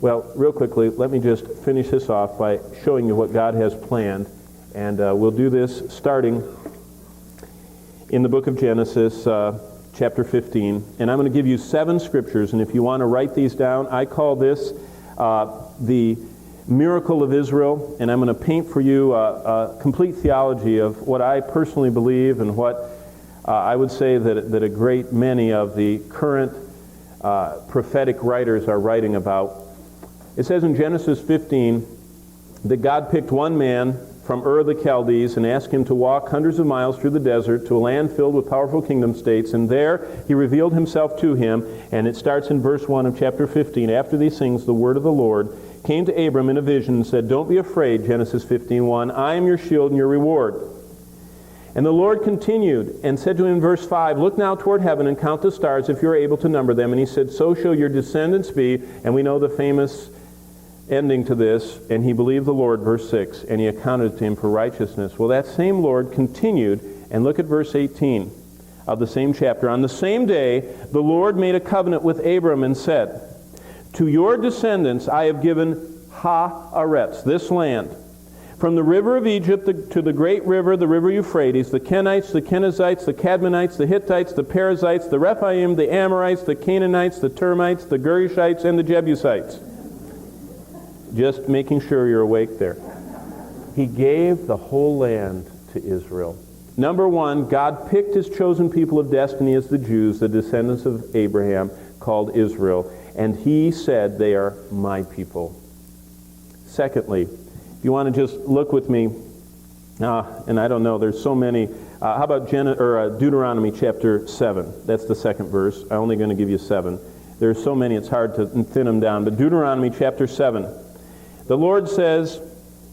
Well, real quickly, let me just finish this off by showing you what God has planned. And we'll do this starting in the book of Genesis, chapter 15. And I'm going to give you 7 scriptures. And if you want to write these down, I call this the miracle of Israel. And I'm going to paint for you a complete theology of what I personally believe and what I would say that a great many of the current prophetic writers are writing about. It says in Genesis 15 that God picked one man from Ur of the Chaldees and asked him to walk hundreds of miles through the desert to a land filled with powerful kingdom states, and there he revealed himself to him. And it starts in verse 1 of chapter 15. After these things, the word of the Lord came to Abram in a vision and said, "Don't be afraid," Genesis 15:1, "I am your shield and your reward." And the Lord continued and said to him in verse 5, "Look now toward heaven and count the stars if you are able to number them." And he said, "So shall your descendants be." And we know the famous ending to this, "And he believed the Lord," verse 6, "and he accounted to him for righteousness." Well, that same Lord continued, and look at verse 18 of the same chapter. "On the same day, the Lord made a covenant with Abram and said, 'To your descendants I have given Ha-aretz,' this land, from the river of Egypt to the great river, the river Euphrates, the Kenites, the Kenizzites, the Cadmonites, the Hittites, the Perizzites, the Rephaim, the Amorites, the Canaanites, the Termites, the Gerishites, and the Jebusites." Just making sure you're awake there. He gave the whole land to Israel. Number one, God picked his chosen people of destiny as the Jews, the descendants of Abraham, called Israel. And he said, "They are my people." Secondly, if you want to just look with me, and I don't know, there's so many. How about Deuteronomy chapter 7? That's the second verse. I'm only going to give you 7. There's so many, it's hard to thin them down. But Deuteronomy chapter 7. The Lord says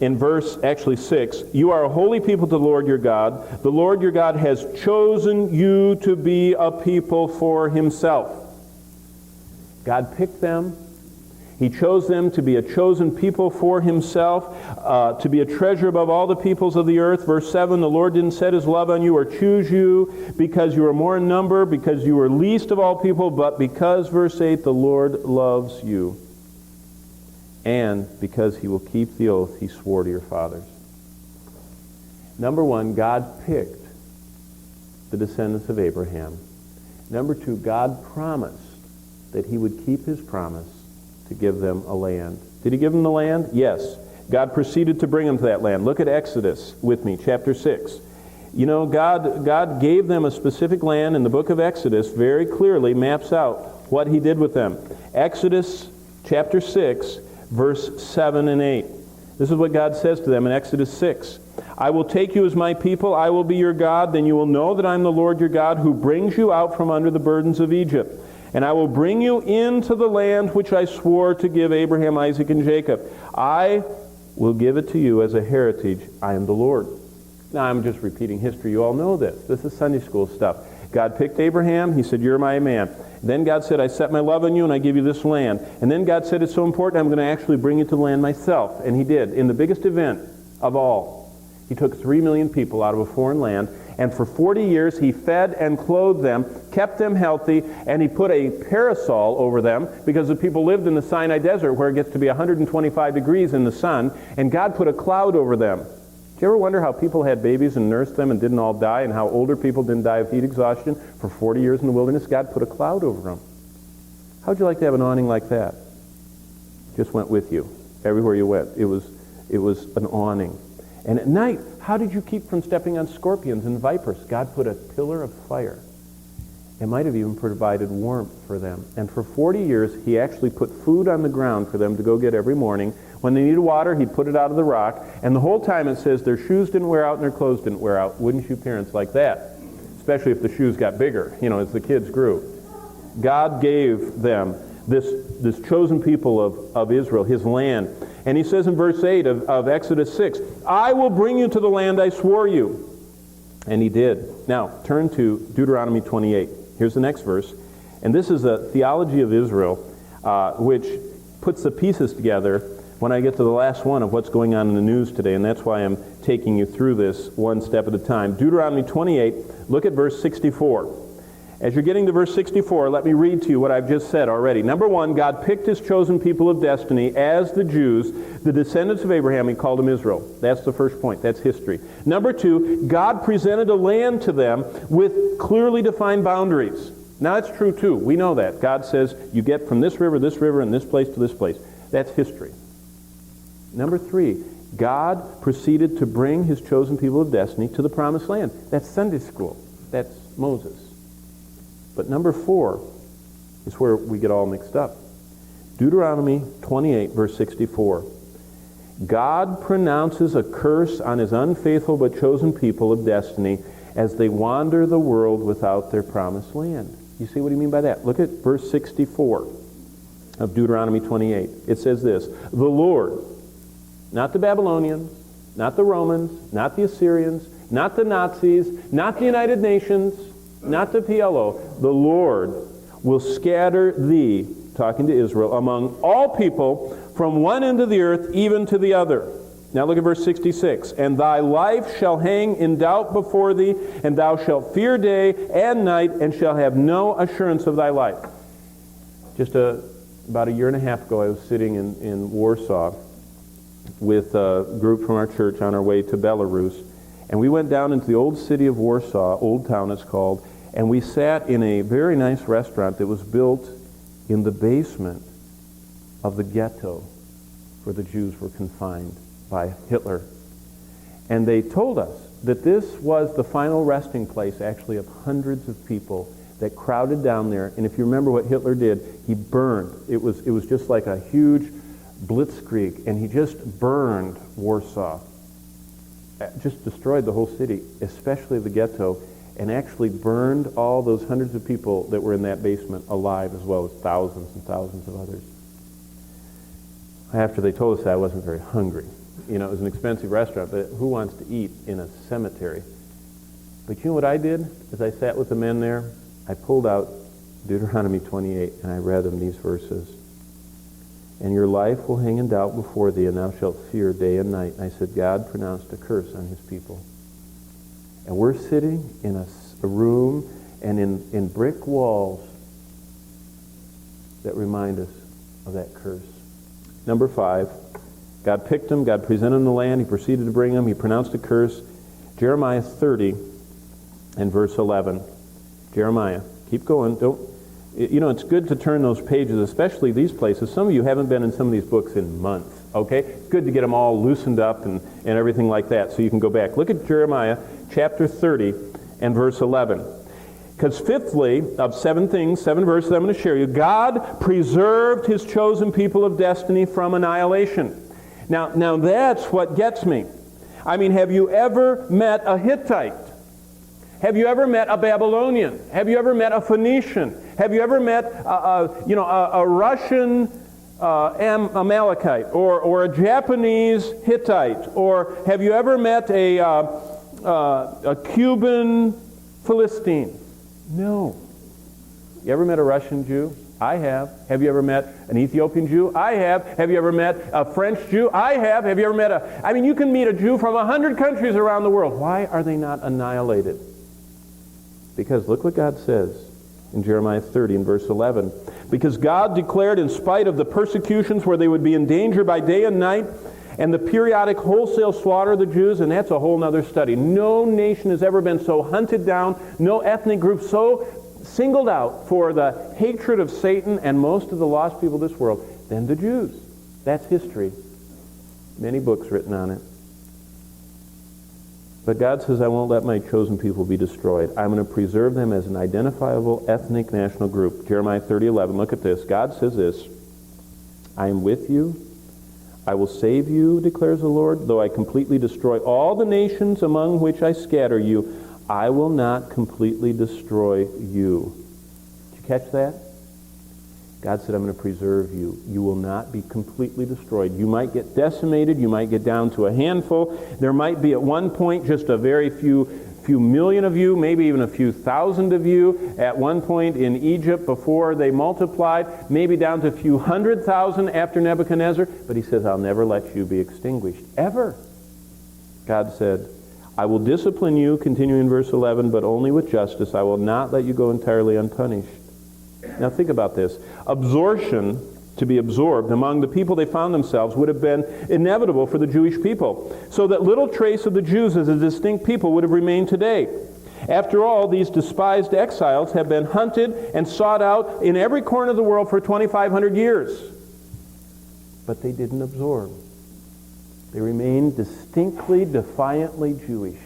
in verse 6, "You are a holy people to the Lord your God. The Lord your God has chosen you to be a people for himself." God picked them. He chose them to be a chosen people for himself, to be a treasure above all the peoples of the earth. Verse 7, "The Lord didn't set his love on you or choose you because you are more in number, because you were least of all people, but because," verse 8, "the Lord loves you, and because he will keep the oath he swore to your fathers." Number one, God picked the descendants of Abraham. Number two, God promised that he would keep his promise to give them a land. Did he give them the land? Yes. God proceeded to bring them to that land. Look at Exodus with me, chapter 6. You know, God gave them a specific land, and the book of Exodus very clearly maps out what he did with them. Exodus chapter 6, verse 7 and 8. This is what God says to them in Exodus 6. "I will take you as my people, I will be your God, then you will know that I am the Lord your God who brings you out from under the burdens of Egypt. And I will bring you into the land which I swore to give Abraham, Isaac, and Jacob. I will give it to you as a heritage. I am the Lord." Now, I'm just repeating history. You all know this. This is Sunday school stuff. God picked Abraham. He said, "You're my man." Then God said, "I set my love on you and I give you this land." And then God said, "It's so important, I'm going to actually bring you to the land myself." And he did. In the biggest event of all, he took 3 million people out of a foreign land, and for 40 years he fed and clothed them, kept them healthy, and he put a parasol over them because the people lived in the Sinai Desert where it gets to be 125 degrees in the sun, and God put a cloud over them. Do you ever wonder how people had babies and nursed them and didn't all die, and how older people didn't die of heat exhaustion for 40 years in the wilderness? God put a cloud over them. How would you like to have an awning like that? Just went with you everywhere you went. It was an awning. And at night, how did you keep from stepping on scorpions and vipers? God put a pillar of fire. It might have even provided warmth for them. And for 40 years, he actually put food on the ground for them to go get every morning. When they needed water, he'd put it out of the rock. And the whole time it says their shoes didn't wear out and their clothes didn't wear out. Wouldn't you parents like that? Especially if the shoes got bigger, as the kids grew. God gave them this chosen people of Israel, his land. And he says in verse 8 of Exodus 6, "I will bring you to the land I swore you." And he did. Now, turn to Deuteronomy 28. Here's the next verse. And this is a theology of Israel, which puts the pieces together when I get to the last one of what's going on in the news today. And that's why I'm taking you through this one step at a time. Deuteronomy 28, look at verse 64. As you're getting to verse 64, let me read to you what I've just said already. Number one, God picked his chosen people of destiny as the Jews, the descendants of Abraham. He called them Israel. That's the first point. That's history. Number two, God presented a land to them with clearly defined boundaries. Now, that's true, too. We know that. God says, you get from this river, and this place to this place. That's history. Number three, God proceeded to bring his chosen people of destiny to the promised land. That's Sunday school. That's Moses. But number four is where we get all mixed up. Deuteronomy 28, verse 64. God pronounces a curse on his unfaithful but chosen people of destiny as they wander the world without their promised land. You see what I mean by that? Look at verse 64 of Deuteronomy 28. It says this, the Lord, not the Babylonians, not the Romans, not the Assyrians, not the Nazis, not the United Nations, not the PLO, the Lord will scatter thee, talking to Israel, among all people from one end of the earth even to the other. Now look at verse 66. And thy life shall hang in doubt before thee, and thou shalt fear day and night, and shall have no assurance of thy life. Just about a year and a half ago, I was sitting in Warsaw with a group from our church on our way to Belarus. And we went down into the old city of Warsaw, Old Town it's called, and we sat in a very nice restaurant that was built in the basement of the ghetto where the Jews were confined by Hitler. And they told us that this was the final resting place, actually, of hundreds of people that crowded down there. And if you remember what Hitler did, he burned. It was just like a huge blitzkrieg, and he just burned Warsaw. Just destroyed the whole city, especially the ghetto, and actually burned all those hundreds of people that were in that basement alive, as well as thousands and thousands of others. After they told us that, I wasn't very hungry. You know, it was an expensive restaurant, but who wants to eat in a cemetery? But you know what I did? As I sat with the men there, I pulled out Deuteronomy 28, and I read them these verses. And your life will hang in doubt before thee, and thou shalt fear day and night. And I said, God pronounced a curse on his people. And we're sitting in a room and in brick walls that remind us of that curse. Number 5, God picked them, God presented them the land, he proceeded to bring them, he pronounced a curse. Jeremiah 30 and verse 11. Jeremiah, keep going. You know, it's good to turn those pages, especially these places. Some of you haven't been in some of these books in months, okay? It's good to get them all loosened up and everything like that so you can go back. Look at Jeremiah chapter 30 and verse 11. Because fifthly, of 7 verses I'm going to share you, God preserved his chosen people of destiny from annihilation. Now that's what gets me. I mean, have you ever met a Hittite? Have you ever met a Babylonian? Have you ever met a Phoenician? Have you ever met a Russian Amalekite or a Japanese Hittite? Or have you ever met a Cuban Philistine? No. You ever met a Russian Jew? I have. Have you ever met an Ethiopian Jew? I have. Have you ever met a French Jew? I have. Have you ever met you can meet a Jew from 100 countries around the world. Why are they not annihilated? Because look what God says in Jeremiah 30 and verse 11. Because God declared, in spite of the persecutions where they would be in danger by day and night, and the periodic wholesale slaughter of the Jews, and that's a whole other study. No nation has ever been so hunted down, no ethnic group so singled out for the hatred of Satan and most of the lost people of this world than the Jews. That's history. Many books written on it. But God says, I won't let my chosen people be destroyed. I'm going to preserve them as an identifiable ethnic national group. Jeremiah 30:11. Look at this. God says this, I am with you. I will save you, declares the Lord. Though I completely destroy all the nations among which I scatter you, I will not completely destroy you. Did you catch that? God said, I'm going to preserve you. You will not be completely destroyed. You might get decimated. You might get down to a handful. There might be at one point just a very few million of you, maybe even a few thousand of you at one point in Egypt before they multiplied, maybe down to a few 100,000 after Nebuchadnezzar. But he says, I'll never let you be extinguished. Ever. God said, I will discipline you, continuing in verse 11, but only with justice. I will not let you go entirely unpunished. Now think about this. Absorption, to be absorbed among the people they found themselves, would have been inevitable for the Jewish people, so that little trace of the Jews as a distinct people would have remained today. After all, these despised exiles have been hunted and sought out in every corner of the world for 2,500 years. But they didn't absorb. They remained distinctly, defiantly Jewish.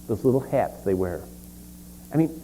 Those little hats they wear. I mean,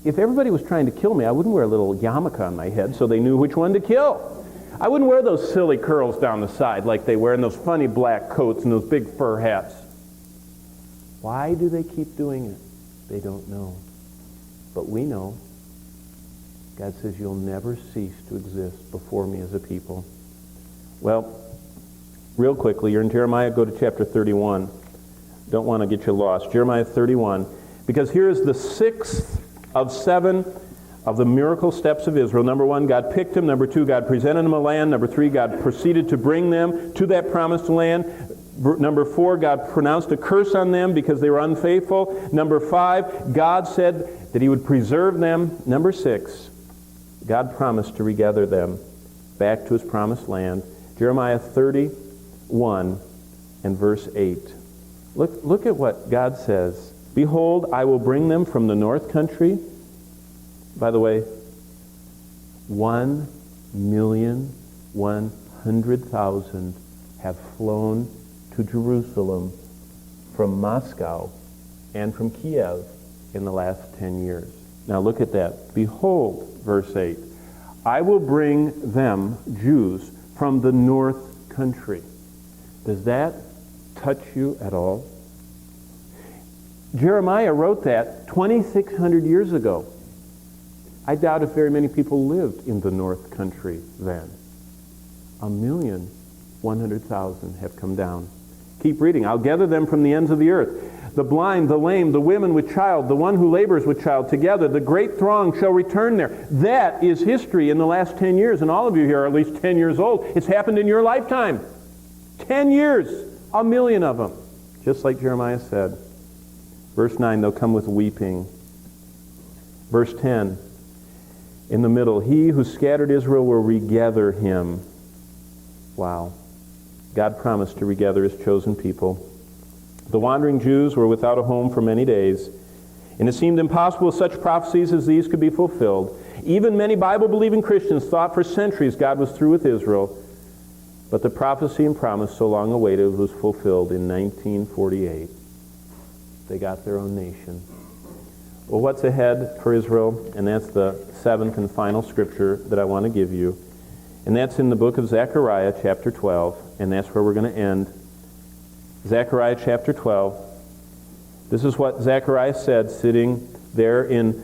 if everybody was trying to kill me, I wouldn't wear a little yarmulke on my head so they knew which one to kill. I wouldn't wear those silly curls down the side like they wear in those funny black coats and those big fur hats. Why do they keep doing it? They don't know. But we know. God says, you'll never cease to exist before me as a people. Well, real quickly, you're in Jeremiah, go to chapter 31. Don't want to get you lost. Jeremiah 31. Because here is the sixth of 7 of the miracle steps of Israel. Number 1, God picked them. Number 2, God presented them a land. Number 3, God proceeded to bring them to that promised land. Number 4, God pronounced a curse on them because they were unfaithful. Number 5, God said that he would preserve them. Number 6, God promised to regather them back to his promised land. Jeremiah 31 and verse 8. Look at what God says. Behold, I will bring them from the north country. By the way, 1,100,000 have flown to Jerusalem from Moscow and from Kiev in the last 10 years. Now look at that. Behold, verse 8, I will bring them, Jews, from the north country. Does that touch you at all? Jeremiah wrote that 2,600 years ago. I doubt if very many people lived in the north country then. 1,100,000 have come down. Keep reading. I'll gather them from the ends of the earth. The blind, the lame, the women with child, the one who labors with child, together. The great throng shall return there. That is history in the last 10 years. And all of you here are at least 10 years old. It's happened in your lifetime. 10 years. 1,000,000 of them. Just like Jeremiah said. Verse 9, they'll come with weeping. Verse 10, in the middle, he who scattered Israel will regather him. Wow. God promised to regather his chosen people. The wandering Jews were without a home for many days, and it seemed impossible such prophecies as these could be fulfilled. Even many Bible-believing Christians thought for centuries God was through with Israel, but the prophecy and promise so long awaited was fulfilled in 1948. They got their own nation. Well, what's ahead for Israel? And that's the 7th and final scripture that I want to give you. And that's in the book of Zechariah, chapter 12. And that's where we're going to end. Zechariah, chapter 12. This is what Zechariah said sitting there in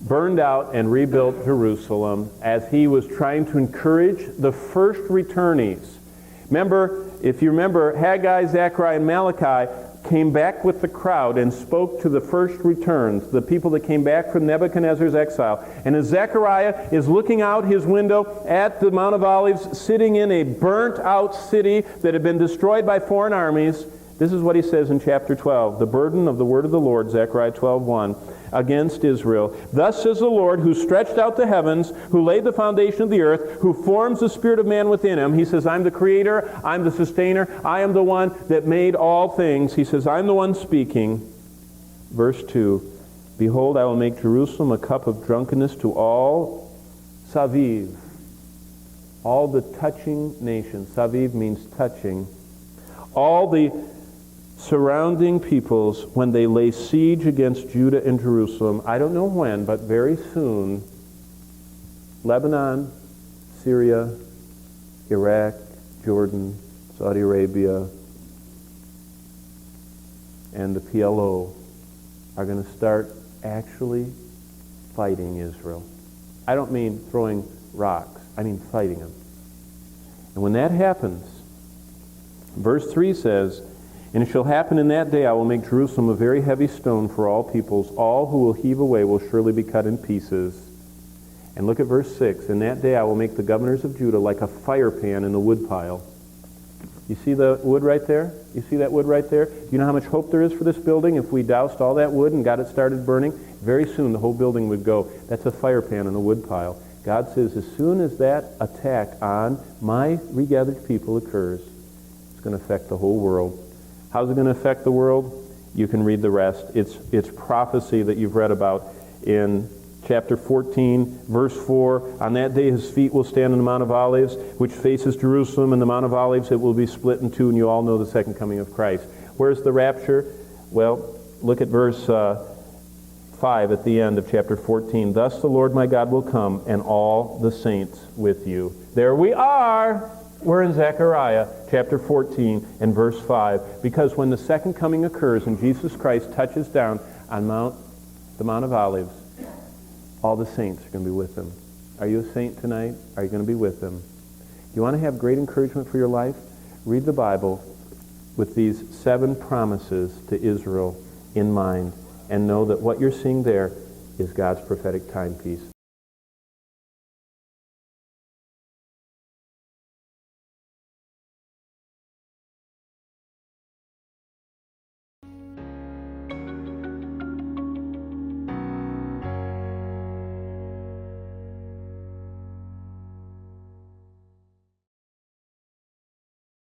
burned out and rebuilt Jerusalem as he was trying to encourage the first returnees. Remember, if you remember, Haggai, Zechariah, and Malachi came back with the crowd and spoke to the first returns, the people that came back from Nebuchadnezzar's exile. And as Zechariah is looking out his window at the Mount of Olives, sitting in a burnt-out city that had been destroyed by foreign armies, this is what he says in chapter 12, the burden of the word of the Lord, Zechariah 12:1, against Israel. Thus says the Lord, who stretched out the heavens, who laid the foundation of the earth, who forms the spirit of man within him. He says, I'm the creator, I'm the sustainer, I am the one that made all things. He says, I'm the one speaking. Verse 2, behold, I will make Jerusalem a cup of drunkenness to all Saviv, all the touching nations. Saviv means touching. All the surrounding peoples when they lay siege against Judah and Jerusalem. I don't know when, but very soon, Lebanon, Syria, Iraq, Jordan, Saudi Arabia, and the PLO are going to start actually fighting Israel. I don't mean throwing rocks. I mean fighting them. And when that happens, verse 3 says, and it shall happen in that day I will make Jerusalem a very heavy stone for all peoples. All who will heave away will surely be cut in pieces. And look at verse 6. In that day I will make the governors of Judah like a fire pan in the woodpile. You see the wood right there? You see that wood right there? You know how much hope there is for this building? If we doused all that wood and got it started burning, very soon the whole building would go. That's a fire pan and a wood pile. God says, as soon as that attack on my regathered people occurs, it's going to affect the whole world. How's it going to affect the world? You can read the rest. It's prophecy that you've read about in chapter 14, verse 4. On that day his feet will stand on the Mount of Olives, which faces Jerusalem, and the Mount of Olives, it will be split in two, and you all know the second coming of Christ. Where's the rapture? Well, look at verse 5 at the end of chapter 14. Thus the Lord my God will come, and all the saints with you. There we are! We're in Zechariah chapter 14 and verse 5. Because when the second coming occurs and Jesus Christ touches down on the Mount of Olives, all the saints are going to be with him. Are you a saint tonight? Are you going to be with him? You want to have great encouragement for your life? Read the Bible with these 7 promises to Israel in mind, and know that what you're seeing there is God's prophetic timepiece.